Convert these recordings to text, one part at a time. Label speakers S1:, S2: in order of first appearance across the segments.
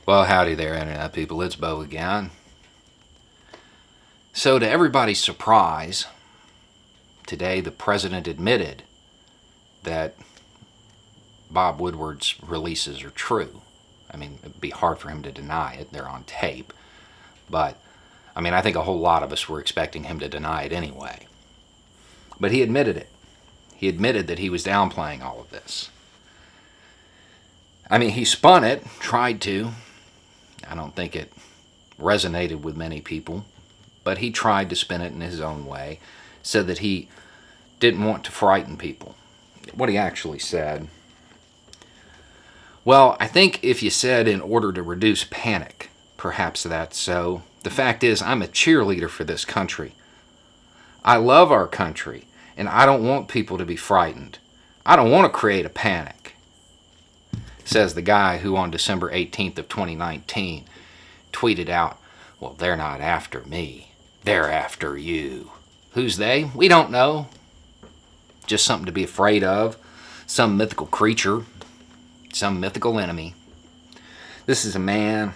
S1: Well, howdy there, Internet people. It's Bo again. So, to everybody's surprise, today the president admitted that Bob Woodward's releases are true. I mean, it'd be hard for him to deny it. They're on tape. But, I think a whole lot of us were expecting him to deny it anyway. But he admitted it. He admitted that he was downplaying all of this. He spun it, tried to. I don't think it resonated with many people, but he tried to spin it in his own way, said that he didn't want to frighten people. What he actually said, well, I think if you said in order to reduce panic, perhaps that's so. The fact is, I'm a cheerleader for this country. I love our country, and I don't want people to be frightened. I don't want to create a panic, says the guy who on December 18th of 2019 tweeted out, well, they're not after me. They're after you. Who's they? We don't know. Just something to be afraid of. Some mythical creature. Some mythical enemy. This is a man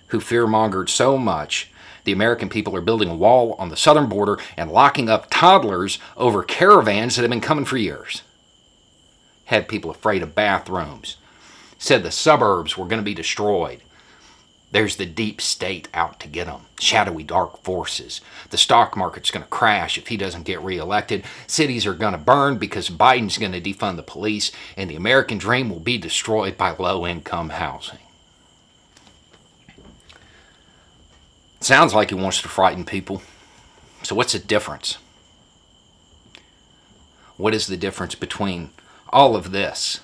S1: who fear-mongered so much the American people are building a wall on the southern border and locking up toddlers over caravans that have been coming for years. Had people afraid of bathrooms. Said the suburbs were going to be destroyed. There's the deep state out to get them. Shadowy dark forces. The stock market's going to crash if he doesn't get reelected. Cities are going to burn because Biden's going to defund the police, and the American dream will be destroyed by low-income housing. Sounds like he wants to frighten people. So what's the difference? What is the difference between all of this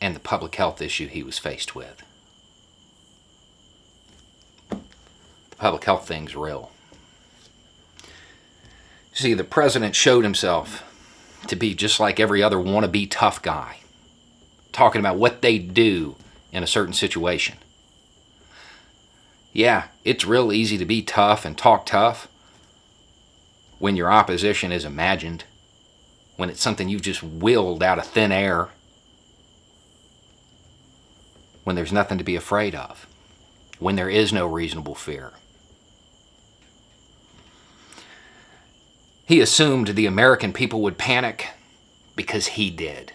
S1: and the public health issue he was faced with? The public health thing's real. See, the president showed himself to be just like every other wannabe tough guy, talking about what they do in a certain situation. Yeah, it's real easy to be tough and talk tough when your opposition is imagined, when it's something you've just willed out of thin air, when there's nothing to be afraid of, when there is no reasonable fear. He assumed the American people would panic because he did.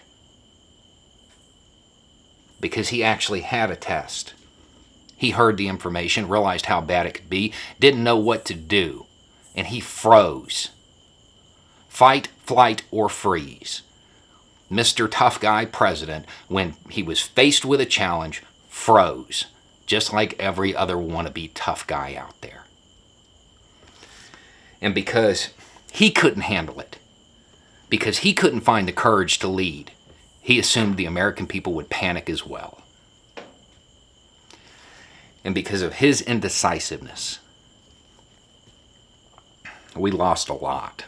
S1: Because he actually had a test. He heard the information, realized how bad it could be, didn't know what to do, and he froze. Fight, flight, or freeze. Mr. Tough Guy President, when he was faced with a challenge, froze, just like every other wannabe tough guy out there. And because he couldn't handle it, because he couldn't find the courage to lead, he assumed the American people would panic as well. And because of his indecisiveness, we lost a lot.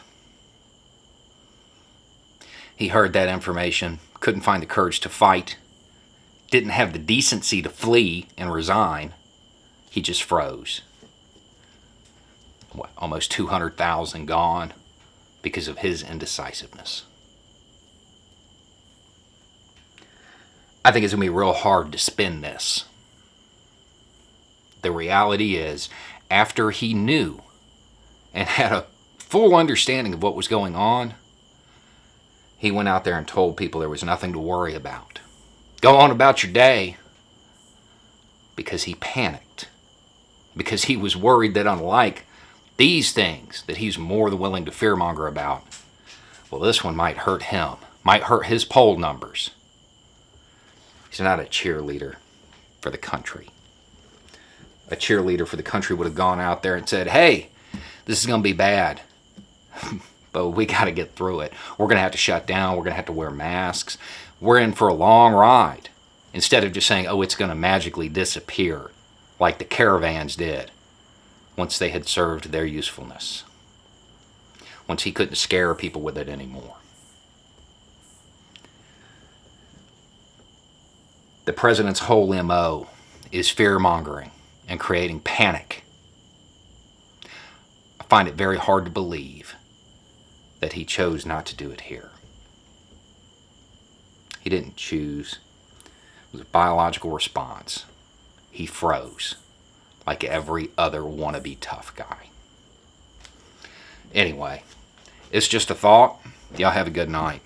S1: He heard that information, couldn't find the courage to fight, didn't have the decency to flee and resign. He just froze. Almost 200,000 gone because of his indecisiveness. I think it's going to be real hard to spin this. The reality is, after he knew and had a full understanding of what was going on, he went out there and told people there was nothing to worry about. Go on about your day. Because he panicked. Because he was worried that unlike these things that he's more than willing to fearmonger about, well, this one might hurt him, might hurt his poll numbers. He's not a cheerleader for the country. A cheerleader for the country would have gone out there and said, hey, this is going to be bad, but we got to get through it. We're going to have to shut down. We're going to have to wear masks. We're in for a long ride. Instead of just saying, oh, it's going to magically disappear like the caravans did once they had served their usefulness. Once he couldn't scare people with it anymore. The president's whole MO is fear-mongering and creating panic. I find it very hard to believe that he chose not to do it here. He didn't choose. It was a biological response. he froze like every other wannabe tough guy. Anyway, it's just a thought. Y'all have a good night.